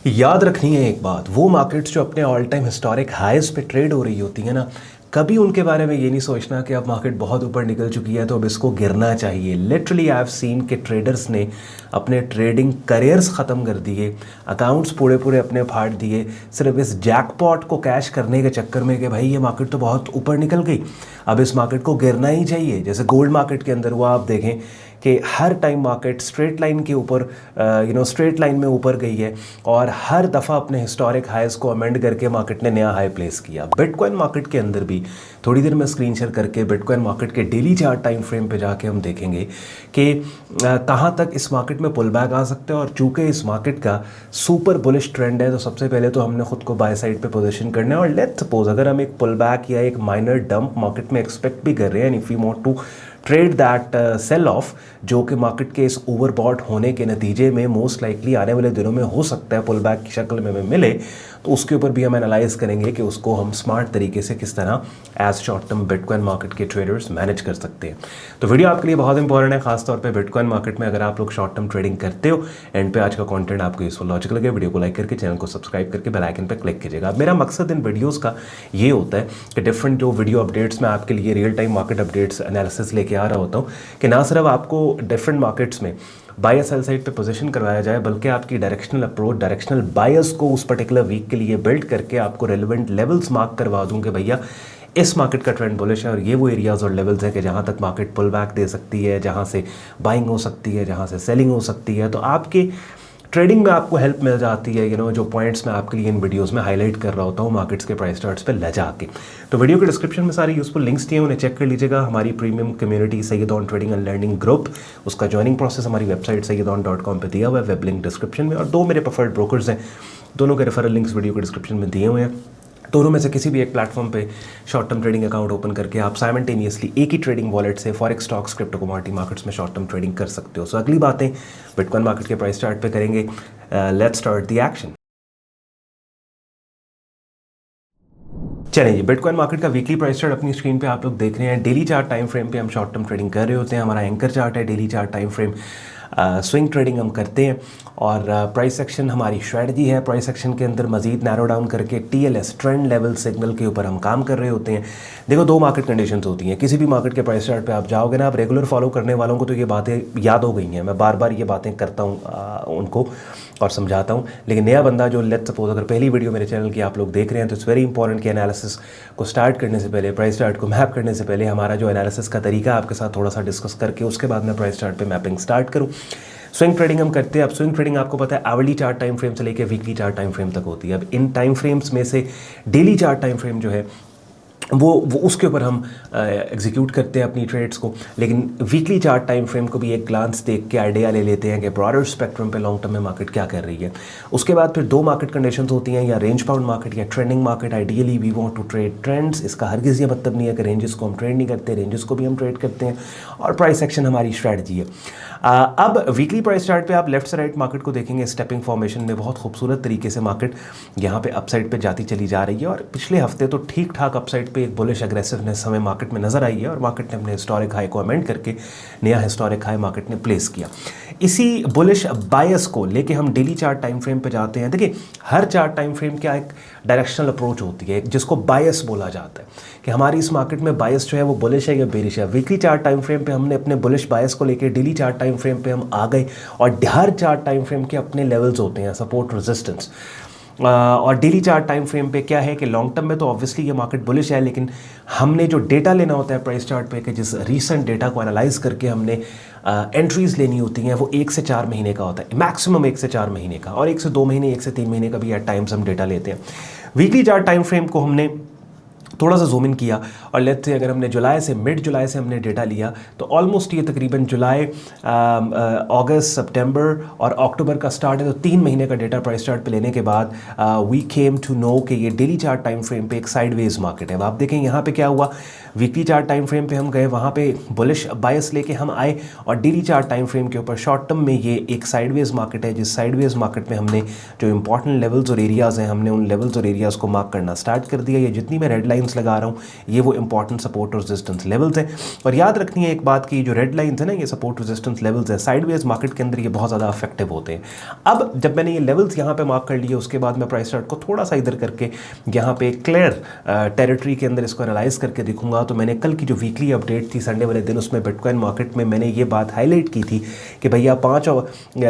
याद रखनी है एक बात, वो मार्केट्स जो अपने ऑल टाइम हिस्टोरिक हाईज पे ट्रेड हो रही होती है ना, कभी उनके बारे में ये नहीं सोचना कि अब मार्केट बहुत ऊपर निकल चुकी है तो अब इसको गिरना चाहिए। लिटरली आई हैव सीन कि ट्रेडर्स ने अपने ट्रेडिंग करियर्स ख़त्म कर दिए, अकाउंट्स पूरे पूरे अपने फाड़ दिए सिर्फ इस जैकपॉट को कैश करने के चक्कर में कि भाई ये मार्केट तो बहुत ऊपर निकल गई, अब इस मार्केट को गिरना ही चाहिए। जैसे गोल्ड मार्केट के अंदर हुआ, आप देखें कि हर टाइम मार्केट स्ट्रेट लाइन के ऊपर स्ट्रेट लाइन में ऊपर गई है और हर दफ़ा अपने हिस्टोरिक हाईज को अमेंड करके मार्केट ने नया हाई प्लेस किया। बिटकॉइन मार्केट के अंदर भी थोड़ी देर में स्क्रीन शेयर करके बिटकॉइन मार्केट के डेली चार्ट टाइम फ्रेम पे जाके हम देखेंगे कि कहाँ तक इस मार्केट में पुल बैक आ सकते हैं। और चूँकि इस मार्केट का सुपर बुलिश ट्रेंड है तो सबसे पहले तो हमने खुद को बाय साइड पे पोजीशन करना है। और लेट्स सपोज अगर हम एक पुल बैक या एक माइनर डंप मार्केट में एक्सपेक्ट भी कर रहे हैं, if you want to trade that sell off जो कि मार्केट के इस ओवरबॉट होने के नतीजे में मोस्ट लाइकली आने वाले दिनों में हो सकता है पुल बैक की शक्ल में मिले, तो उसके ऊपर भी हम एनालाइज करेंगे कि उसको हम स्मार्ट तरीके से किस तरह as short term bitcoin market के ट्रेडर्स मैनेज कर सकते हैं। तो वीडियो आपके लिए बहुत इंपॉर्टेंट है, खासतौर पे बिटकॉइन मार्केट में अगर आप लोग शॉर्ट टर्म ट्रेडिंग करते हो। एंड पे आज का कंटेंट आपको यूजफुल लॉजिकल लगे, वीडियो को लाइक करके चैनल को सब्सक्राइब करके बेल आइकन पर क्लिक कीजिएगा। अब मेरा मकसद इन वीडियोज़ का ये होता है कि डिफरेंट जो वीडियो अपडेट्स मैं आपके लिए real time market updates analysis लेके आ रहा होता हूँ कि ना सिर्फ आपको डिफरेंट मार्केट्स में बाय या सेल साइड पे पोजीशन करवाया जाए, बल्कि आपकी डायरेक्शनल अप्रोच, डायरेक्शनल बायस को उस पर्टिकुलर वीक के लिए बिल्ड करके आपको रेलिवेंट लेवल्स मार्क करवा दूं कि भैया इस मार्केट का ट्रेंड बुलिश है और ये वो एरियाज और लेवल्स है कि जहाँ तक मार्केट पुल बैक दे सकती है, जहाँ से बाइंग हो सकती है, जहाँ से सेलिंग हो सकती है। तो आपके ट्रेडिंग में आपको हेल्प मिल जाती है, जो पॉइंट्स मैं आपके लिए इन वीडियोस में हाईलाइट कर रहा होता हूँ मार्केट्स के प्राइस चार्ट्स पे ले जाके। तो वीडियो के डिस्क्रिप्शन में सारी यूजफुल लिंक्स दिए हैं, उन्हें चेक कर लीजिएगा। हमारी premium community Syed on trading and learning group, उसका ज्वाइनिंग प्रोसेस हमारी वेबसाइट sayyidon.com पे दिया हुआ है, वेब लिंक डिस्क्रिप्शन में। और दो मेरे प्रेफर्ड ब्रोकर्स हैं, दोनों के रेफरल लिंक्स वीडियो के डिस्क्रिप्शन में दिए हुए हैं। दोनों में से किसी भी एक प्लेटफॉर्म पे short term trading account open करके आप साइमल्टेनियसली एक ही ट्रेडिंग वॉलेट से forex, stocks, crypto commodity markets में शॉर्ट टर्म ट्रेडिंग कर सकते हो। सो अगली बातें बिटकॉइन मार्केट के प्राइस चार्ट पे करेंगे। Let's start the action. चलिए, बिटकॉइन मार्केट का वीकली प्राइस चार्ट अपनी स्क्रीन पे आप लोग देख रहे हैं। डेली चार्ट टाइम फ्रेम पे हम शॉर्ट टर्म ट्रेडिंग कर रहे होते हैं। हमारा एंकर चार्ट है daily chart time frame, swing trading हम करते हैं। और प्राइस एक्शन हमारी स्ट्रेटजी है। प्राइस एक्शन के अंदर मजीद नैरो डाउन करके TLS ट्रेंड लेवल सिग्नल के ऊपर हम काम कर रहे होते हैं। देखो, दो मार्केट कंडीशंस होती हैं। किसी भी मार्केट के प्राइस चार्ट पे आप जाओगे ना, आप रेगुलर फॉलो करने वालों को तो ये बातें याद हो गई हैं, मैं बार बार ये बातें करता हूँ उनको और समझाता हूँ। लेकिन नया बंदा जो लेट्स सपोज अगर पहली वीडियो मेरे चैनल की आप लोग देख रहे हैं तो इट्स वेरी इंपॉर्टेंट कि एनालिसिस को स्टार्ट करने से पहले, प्राइस चार्ट को मैप करने से पहले हमारा जो एनालिसिस का तरीका आपके साथ थोड़ा सा डिस्कस करके उसके बाद मैं प्राइस चार्ट पे मैपिंग स्टार्ट करूँ। स्विंग ट्रेडिंग हम करते हैं। अब स्विंग ट्रेडिंग आपको पता है आवरली चार्ट टाइम फ्रेम से लेकर वीकली चार्ट टाइम फ्रेम तक होती है। अब इन टाइम फ्रेम्स में से डेली चार्ट टाइम फ्रेम जो है वो उसके ऊपर हम एग्जीक्यूट करते हैं अपनी ट्रेड्स को। लेकिन वीकली चार्ट टाइम फ्रेम को भी एक ग्लांस देख के आइडिया ले लेते हैं कि ब्रॉडर स्पेक्ट्रम पे लॉन्ग टर्म में मार्केट क्या कर रही है। उसके बाद फिर दो मार्केट कंडीशंस होती हैं, या रेंज बाउंड मार्केट या trending market. Ideally we want to trade trends. इसका हरगिज़ ये मतलब नहीं है कि रेंजेस को हम ट्रेड नहीं करते, रेंजेस को भी हम ट्रेड करते हैं। और प्राइस एक्शन हमारी स्ट्रैटेजी है। अब वीकली प्राइस चार्ट पे आप लेफ्ट से राइट मार्केट को देखेंगे, स्टेपिंग फॉर्मेशन में बहुत खूबसूरत तरीके से मार्केट यहाँ पे अपसाइड पे जाती चली जा रही है। और पिछले हफ्ते तो ठीक ठाक अपसाइड पे एक बुलिश एग्रेसिवनेस हमें मार्केट में नजर आई है और मार्केट ने अपने हिस्टोरिक हाई को अमेंड करके नया हिस्टोरिक हाई मार्केट ने प्लेस किया। इसी बुलिश बायस को लेके हम डेली चार्ट टाइम फ्रेम पे जाते हैं। देखिए, हर चार्ट टाइम फ्रेम क्या एक डायरेक्शनल अप्रोच होती है जिसको बायस बोला जाता है कि हमारी इस मार्केट में बायस जो है वो बुलिश है या बेरिश है। वीकली चार्ट टाइम फ्रेम पे हमने अपने बुलिश बायस को लेके डेली चार्ट टाइम फ्रेम पे हम आ गए। और हर चार्ट टाइम फ्रेम के अपने लेवल्स होते हैं, सपोर्ट, रेजिस्टेंस। और डेली चार्ट टाइम फ्रेम पे क्या है कि लॉन्ग टर्म में तो ऑब्वियसली ये मार्केट बुलिश है, लेकिन हमने जो डेटा लेना होता है प्राइस चार्ट पे कि जिस रीसेंट डेटा को एनालाइज करके हमने एंट्रीज लेनी होती हैं वो 1 से 4 महीने का होता है, मैक्सिमम 1 से 4 महीने का। और 1 से 2 महीने, 1 से 3 महीने का भी एट टाइम्स हम डेटा लेते हैं। वीकली चार्ट टाइम फ्रेम को हमने थोड़ा सा जूम इन किया और लेट्स से अगर हमने जुलाई से, मिड जुलाई से हमने डेटा लिया तो ऑलमोस्ट ये तकरीबन जुलाई, अगस्त, सितंबर और अक्टूबर का स्टार्ट है। तो 3 महीने का डेटा प्राइस चार्ट पे लेने के बाद वी केम टू नो कि ये डेली चार्ट टाइम फ्रेम पे एक साइडवेज मार्केट है। अब आप देखें यहाँ पे क्या हुआ, वीकली चार्ट टाइम फ्रेम पे हम गए, वहाँ पे बुलिश बायस लेके हम आए और डेली चार्ट टाइम फ्रेम के ऊपर शॉर्ट टर्म में ये एक साइडवेज मार्केट है। जिस साइडवेज मार्केट में हमने जो इंपॉर्टेंट लेवल्स और एरियाज़ हैं, हमने उन लेवल्स और एरियाज़ को मार्क करना स्टार्ट कर दिया। ये जितनी मैं रेड लाइंस रेफरेंस लगा रहा हूँ, ये वो इंपॉर्टेंट सपोर्ट और रेजिस्टेंस लेवल्स हैं। और याद रखनी है एक बात की, जो रेड लाइंस है ना, ये सपोर्ट रेजिस्टेंस लेवल्स है, साइडवेज मार्केट के अंदर ये बहुत ज़्यादा इफेक्टिव होते हैं। अब जब मैंने ये लेवल्स यहाँ पे मार्क कर लिए, उसके बाद मैं प्राइस चार्ट को थोड़ा सा इधर करके यहाँ पे क्लियर टेरिटरी के अंदर इसको एनालाइज करके दिखूंगा। तो मैंने कल की जो वीकली अपडेट थी संडे वाले दिन, उसमें बिटकॉइन मार्केट में मैंने ये बात हाईलाइट की थी कि भैया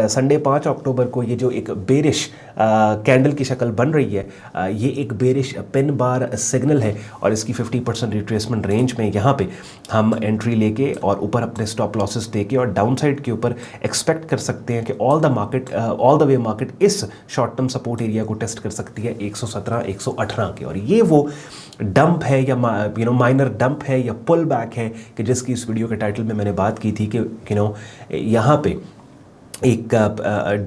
संडे 5 अक्टूबर को ये जो एक बेरिश कैंडल की शक्ल बन रही है, ये एक बेरिश पिन बार सिग्नल है और इसकी 50% रिट्रेसमेंट रेंज में यहाँ पे हम एंट्री लेके और ऊपर अपने स्टॉप लॉसेस देके और डाउन साइड के ऊपर एक्सपेक्ट कर सकते हैं कि ऑल द वे मार्केट इस शॉर्ट टर्म सपोर्ट एरिया को टेस्ट कर सकती है 117 118 के। और ये वो डंप है या माइनर डंप है या पुल बैक है कि जिसकी इस वीडियो के टाइटल में मैंने बात की थी कि यहाँ पे एक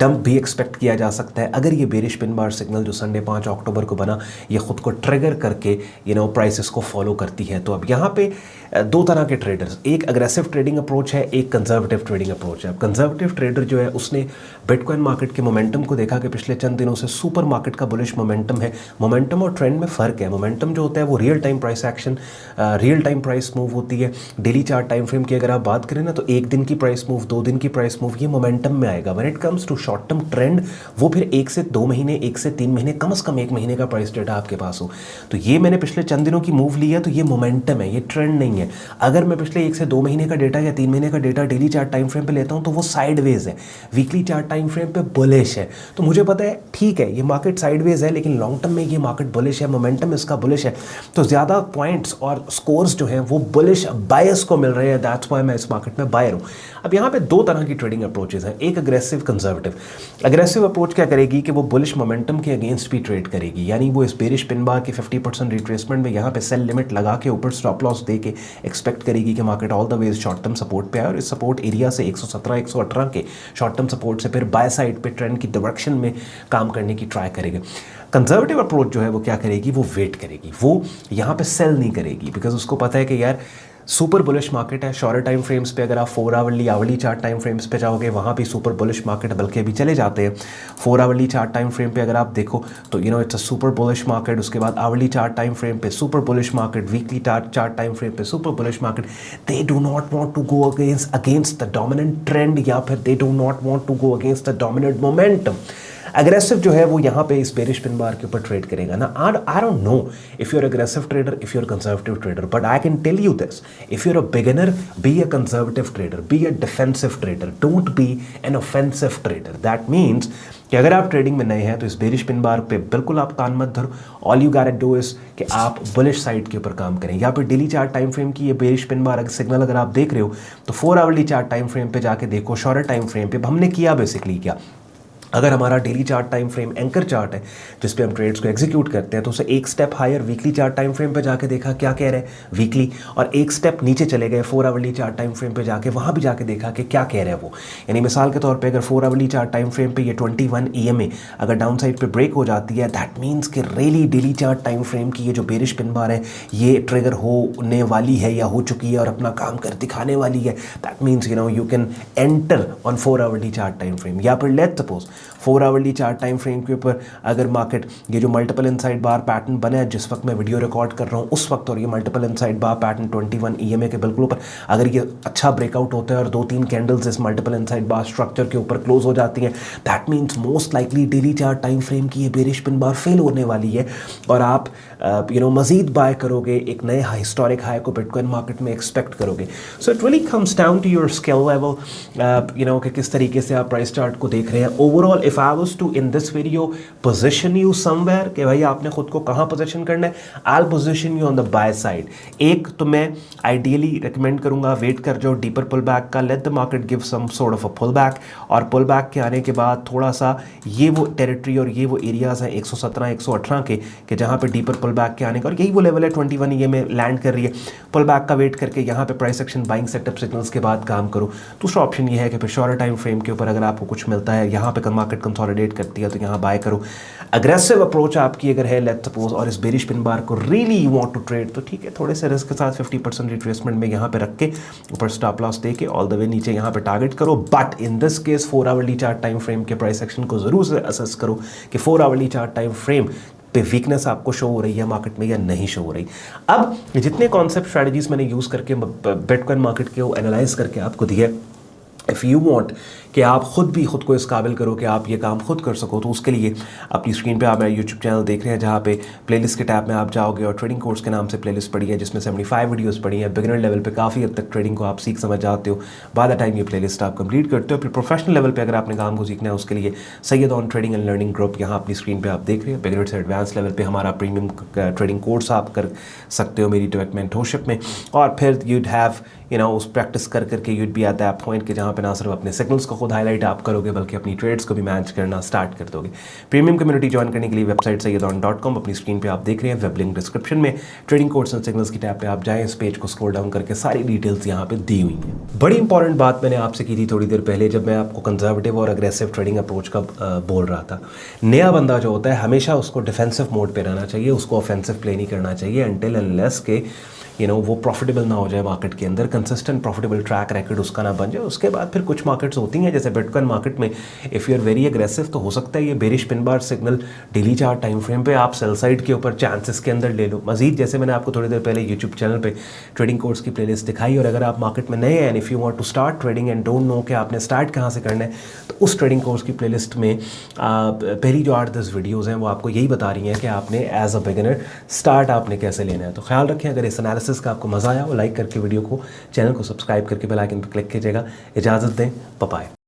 डंप भी एक्सपेक्ट किया जा सकता है अगर ये बेरिश पिन बार सिग्नल जो संडे 5 अक्टूबर को बना, ये खुद को ट्रिगर करके प्राइसेस को फॉलो करती है। तो अब यहाँ पे दो तरह के ट्रेडर्स, एक अग्रेसिव ट्रेडिंग अप्रोच है, एक कंजर्वेटिव ट्रेडिंग अप्रोच है। अब कंजर्वेटिव ट्रेडर जो है उसने बिटकॉइन मार्केट के मोमेंटम को देखा कि पिछले चंद दिनों से सुपर मार्केट का बुलिश मोमेंटम है। मोमेंटम और ट्रेंड में फ़र्क है। मोमेंटम जो होता है वो real time price action, real time price move होती है। डेली चार्ट टाइम फ्रेम की अगर आप बात करें ना, तो एक दिन की प्राइस मूव, 2 दिन की प्राइस मूव, ये मोमेंटम में आएगा। When it comes to short term trend, वो फिर 1 से 2 महीने, 1 से 3 महीने, कम से कम 1 महीने का प्राइस डेटा आपके पास हो। तो ये मैंने पिछले चंद दिनों की मूव ली है, तो ये मोमेंटम है, ये ट्रेंड नहीं है। अगर मैं पिछले 1 से 2 महीने का डेटा या 3 महीने का data daily chart time frame पे लेता हूं तो वो साइडवेज है, वीकली चार्ट टाइम फ्रेम पे बुलिश है। तो मुझे पता है ठीक है ये मार्केट साइडवेज है, लेकिन लॉन्ग टर्म में ये मार्केट बुलिश है, मोमेंटम इसका बुलिश है। तो ज़्यादा पॉइंट्स और स्कोर्स जो हैं वो बुलिश बायस को मिल रहे हैं, दैट्स वाई मैं इस मार्केट में बायर हूँ। अब यहाँ पे 2 तरह की ट्रेडिंग अप्रोचेज हैं, एक अग्रेसिव, कंजर्वेटिव। अग्रेसिव अप्रोच क्या करेगी कि वो बुलिश मोमेंटम के अगेंस्ट भी ट्रेड करेगी, यानी वो इस बेरिश पिन बार की 50% रिट्रेसमेंट में यहाँ पे सेल लिमिट लगा के ऊपर स्टॉप लॉस दे के एक्सपेक्ट करेगी कि market all the way short term support पे आए और इस सपोर्ट एरिया से 117 118 के शॉर्ट टर्म सपोर्ट से फिर बाय साइड पे ट्रेंड की डायरेक्शन में काम करने की ट्राई करेगा। कंजर्वेटिव अप्रोच जो है वो क्या करेगी, वो वेट करेगी, वो यहाँ पे सेल नहीं करेगी, बिकॉज उसको पता है कि यार सुपर बुलिश मार्केट है। शॉर्टर टाइम फ्रेम्स पे अगर आप 4 आवरली चार्ट टाइम फ्रेम्स पे जाओगे, वहाँ भी सुपर बुलिश मार्केट, बल्कि अभी चले जाते हैं 4 आवरली चार्ट टाइम फ्रेम पे अगर आप देखो तो it's a super bullish market. उसके बाद आवरली चार्ट टाइम फ्रेम पे super bullish market, weekly chart time frame पे super bullish market. They do not want to go against the dominant trend, या फिर they do not want to go against the dominant momentum. Aggressive जो है वो यहाँ पे इस bearish pin बार के ऊपर ट्रेड करेगा ना। I don't know if you are aggressive trader, if you are conservative trader, but I can tell you this, if you are a beginner, be a conservative trader, be a defensive trader, don't be an offensive trader. That means कि अगर आप trading में नए हैं तो इस bearish pin बार पे बिल्कुल आप कान मत धरो। All you got to do is कि आप बुलिश साइड के ऊपर काम करें। या फिर डेली चार्ट टाइम फ्रेम की ये बेरिश पिन बार सिग्नल अगर आप देख रहे हो तो 4 आवरली चार्ट टाइम फ्रेम पे जाके देखो, शॉर्टर टाइम फ्रेम पे हमने किया बेसिकली क्या, अगर हमारा daily chart time frame anchor chart है जिस पे हम ट्रेड्स को एग्जीक्यूट करते हैं, तो उसे एक step higher weekly chart time frame पे जाके देखा क्या कह रहे हैं वीकली, और एक स्टेप नीचे चले गए 4 आवरली चार्ट टाइम फ्रेम पे जाके वहाँ भी जाके देखा कि क्या कह रहे हैं वो। यानी मिसाल के तौर पे अगर 4 आवरली चार्ट टाइम फ्रेम पे ये 21 EMA अगर डाउन साइड पे ब्रेक हो जाती है, दैट मीन्स कि really daily chart time frame की ये जो बेरिश पिन बार है ये ट्रिगर होने वाली है या हो चुकी है और अपना काम कर दिखाने वाली है। That means you can enter on 4 hourly chart time frame. या फिर let's suppose 4 hourly chart time frame के ऊपर अगर मार्केट ये जो मल्टीपल इनसाइड बार पैटर्न बना है जिस वक्त मैं वीडियो रिकॉर्ड कर रहा हूँ उस वक्त, और ये मल्टीपल इनसाइड बार पैटर्न 21 EMA के बिल्कुल ऊपर अगर ये अच्छा ब्रेकआउट होता है और 2-3 कैंडल्स इस मल्टीपल इनसाइड बार स्ट्रक्चर के ऊपर क्लोज हो जाती हैं, that means most likely daily chart time frame की ये बेरिश पिन बार फेल होने वाली है और आप मजीद बाय करोगे, एक नए हिस्टोरिक हाई को बिटकॉइन मार्केट में एक्सपेक्ट करोगे। So it really comes down to your skill level, कि किस तरीके से आप प्राइस चार्ट को देख रहे हैं। Overall if I was to in this video position you somewhere, कि भाई आपने खुद को कहाँ पोजीशन करना है, I will position you on the buy side. एक तो मैं आइडियली रिकमेंड करूंगा वेट कर जाओ डीपर पुल बैक का, let the market give some sort of a pull back, और पुल बैक के आने के बाद थोड़ा सा ये वो टेरिटरी और ये वो एरियाज हैं 117 118 के जहाँ पे डीपर पुल बैक के आने का, और यही वो लेवल है 21 ये में लैंड कर रही है। पुल बैक का वेट करके यहाँ पे price action buying setup signals के बाद काम करो। दूसरा ऑप्शन ये है कि फिर शॉर्टर टाइम फ्रेम के ऊपर अगर आपको कुछ मिलता है, यहाँ पे मार्केट कंसोलिडेट करती है तो यहाँ बाय करो। अग्रेसिव अप्रोच आपकी अगर है लेट्स सपोज और इस बेरिश पिन बार को really you want to trade, तो ठीक है थोड़े से रिस्क के साथ 50% रिट्रेसमेंट में यहाँ पे रख के ऊपर स्टॉप लॉस दे के ऑल द वे नीचे यहाँ पे टारगेट करो। But in this case 4 hourly chart time frame के प्राइस एक्शन को जरूर से असेस करो कि 4 आवरली चार्ट टाइम फ्रेम पे वीकनेस आपको शो हो रही है मार्केट में या नहीं शो हो रही। अब जितने कॉन्सेप्ट स्ट्रैटेजीज मैंने यूज़ करके बिटकॉइन मार्केट को एनालाइज करके आपको दिया, इफ़ यू वांट कि आप खुद भी खुद को इस काबिल करो कि आप ये काम खुद कर सको, तो उसके लिए अपनी स्क्रीन पे आप मेरा यूट्यूब चैनल देख रहे हैं, जहाँ पे प्लेलिस्ट के टैब में आप जाओगे और ट्रेडिंग कोर्स के नाम से प्लेलिस्ट पड़ी है, जिसमें 75 वीडियोस पड़ी हैं। बिगिनर लेवल पे काफ़ी हद तक ट्रेडिंग को आप सीख समझ जाते हो। बाय द टाइम ये प्लेलिस्ट आप कंप्लीट करते हो, फिर प्रोफेशनल लेवल पर अगर आपने काम को सीखना है, उसके लिए Syed on trading and learning group यहाँ अपनी स्क्रीन पर आप देख रहे हैं। बिगिनर से एडवांस लेवल पर हमारा प्रीमियम ट्रेडिंग कोर्स आप कर सकते हो मेरी डायरेक्ट मेंटरशिप में। और फिर यूड हैव उस प्रैक्टिस कर करके you'd be at that point कि जहाँ पे ना सिर्फ अपने सिग्नल्स को खुद हाईलाइट आप करोगे, बल्कि अपनी ट्रेड्स को भी मैनेज करना स्टार्ट कर दोगे। प्रीमियम कम्युनिटी ज्वाइन करने के लिए वेबसाइट sayyadon.com अपनी स्क्रीन पे आप देख रहे हैं, वेब लिंक डिस्क्रिप्शन में, ट्रेडिंग कोर्स एंड सिग्नल्स की टैब पे आप जाएं, इस पेज को स्क्रॉल डाउन करके सारी डिटेल्स यहाँ पे दी हुई हैं। बड़ी इंपॉर्टेंट बात मैंने आपसे की थी थोड़ी देर पहले, जब मैं आपको कंजर्वेटिव और अग्रेसिव ट्रेडिंग अप्रोच का बोल रहा था। नया बंदा जो होता है हमेशा उसको डिफेंसिव मोड पे रहना चाहिए, उसको ऑफेंसिव प्ले नहीं करना चाहिए अनटिल अनलेस के वो प्रॉफिटेबल ना हो जाए मार्केट के अंदर, कंसिस्टेंट प्रॉफिटेबल ट्रैक रिकॉर्ड उसका ना बन जाए। उसके बाद फिर कुछ मार्केट्स होती हैं, जैसे बिटकॉइन मार्केट में if you are very aggressive, तो हो सकता है ये bearish pin bar signal daily chart time frame पे आप सेल साइड के ऊपर चांसेस के अंदर ले लो। मजीद जैसे मैंने आपको थोड़ी देर पहले यूट्यूब चैनल पे ट्रेडिंग कोर्स की प्लेलिस्ट दिखाई, और अगर आप मार्केट में नए हैं, if you want to start trading and don't know कि आपने स्टार्ट कहाँ से करना है, तो उस ट्रेडिंग कोर्स की प्लेलिस्ट में पहली जो 8-10 वीडियोज़ हैं वो आपको यही बता रही हैं कि आपने एज अ बिगिनर स्टार्ट आपने कैसे लेना है। तो ख्याल रखें, अगर इस एनालिसिस का आपको मज़ा आया वो लाइक करके वीडियो को, चैनल को सब्सक्राइब करके बेल आइकन पर क्लिक कीजिएगा। इजाज़त दें, बाय बाय।